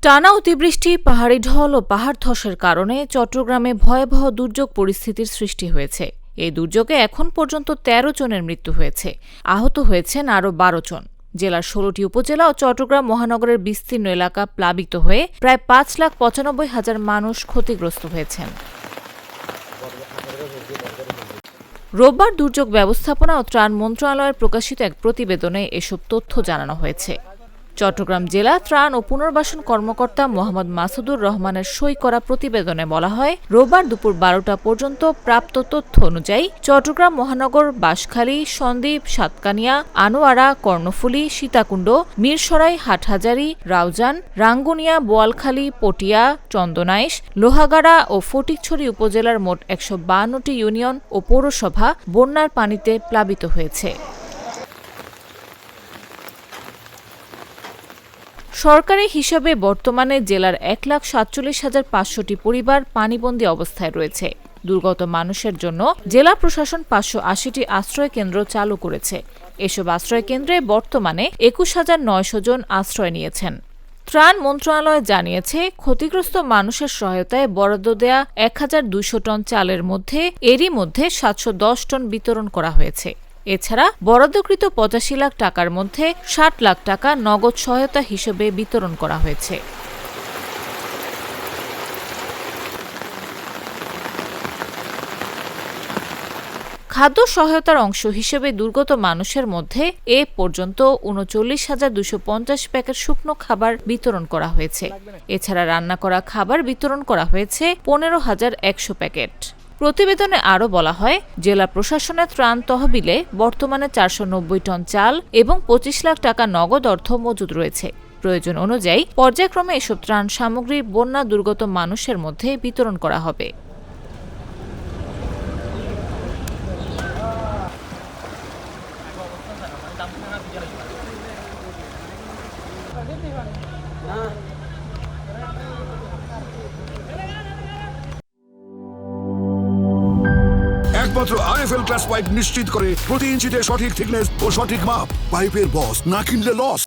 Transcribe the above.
টানা অতিবৃষ্টি, পাহাড়ি ঢল ও পাহাড় ধসের কারণে চট্টগ্রামে ভয়াবহ দুর্যোগ পরিস্থিতির সৃষ্টি হয়েছে। এই দুর্যোগে এখন পর্যন্ত ১৩ জনের মৃত্যু হয়েছে, আহত হয়েছেন আরও ১২ জন। জেলার ১৬টি উপজেলা ও চট্টগ্রাম মহানগরের বিস্তীর্ণ এলাকা প্লাবিত হয়ে প্রায় ৫,৯৫,০০০ মানুষ ক্ষতিগ্রস্ত হয়েছেন। রোববার দুর্যোগ ব্যবস্থাপনা ও ত্রাণ মন্ত্রণালয়ের প্রকাশিত এক প্রতিবেদনে এসব তথ্য জানানো হয়েছে। চট্টগ্রাম জেলা ত্রাণ ও পুনর্বাসন কর্মকর্তা মোহাম্মদ মাসুদুর রহমানের সই করা প্রতিবেদনে বলা হয়, রোববার দুপুর ১২টা পর্যন্ত প্রাপ্ত তথ্য অনুযায়ী চট্টগ্রাম মহানগর, বাঁশখালী, সন্দ্বীপ, সাতকানিয়া, আনোয়ারা, কর্ণফুলী, সীতাকুণ্ড, মিরসরাই, হাটহাজারী, রাউজান, রাঙ্গুনিয়া, বোয়ালখালী, পটিয়া, চন্দনাইশ, লোহাগাড়া ও ফটিকছড়ি উপজেলার মোট ১৫২টি ইউনিয়ন ও পৌরসভা বন্যার পানিতে প্লাবিত হয়েছে। সরকারি হিসাবে বর্তমানে জেলার ১,৪৭,৫০০টি পরিবার পানিবন্দী অবস্থায় রয়েছে। দুর্গত মানুষের জন্য জেলা প্রশাসন ৫৮০টি আশ্রয় কেন্দ্র চালু করেছে। এসব আশ্রয় কেন্দ্রে বর্তমানে ২১,৯০০ জন আশ্রয় নিয়েছেন। ত্রাণ মন্ত্রণালয় জানিয়েছে, ক্ষতিগ্রস্ত মানুষের সহায়তায় বরাদ্দ দেয়া ১,২০০ টন চালের মধ্যে এরই মধ্যে ৭১০ টন বিতরণ করা হয়েছে। এছাড়া বরাদ্দকৃত ৮৫ লাখ টাকার মধ্যে ৬০ লাখ টাকা নগদ সহায়তা হিসেবে বিতরণ করা হয়েছে। খাদ্য সহায়তার অংশ হিসেবে দুর্গত মানুষের মধ্যে এ পর্যন্ত ৩৯,২৫০ প্যাকেট শুকনো খাবার বিতরণ করা হয়েছে। এছাড়া রান্না করা খাবার বিতরণ করা হয়েছে ১৫,১০০ প্যাকেট। প্রতিবেদনে আরও বলা হয়, জেলা প্রশাসনের ত্রাণ তহবিলে বর্তমানে ৪৯০ টন চাল এবং ২৫ লাখ টাকা নগদ অর্থ মজুদ রয়েছে। প্রয়োজন অনুযায়ী পর্যায়ক্রমে এসব ত্রাণ সামগ্রী বন্যা দুর্গত মানুষের মধ্যে বিতরণ করা হবে। একমাত্র আরএফএল ক্লাস পাইপ নিশ্চিত করে প্রতি ইঞ্চিতে সঠিক থিকনেস ও সঠিক মাপ। পাইপের বস, না কিনলে লস।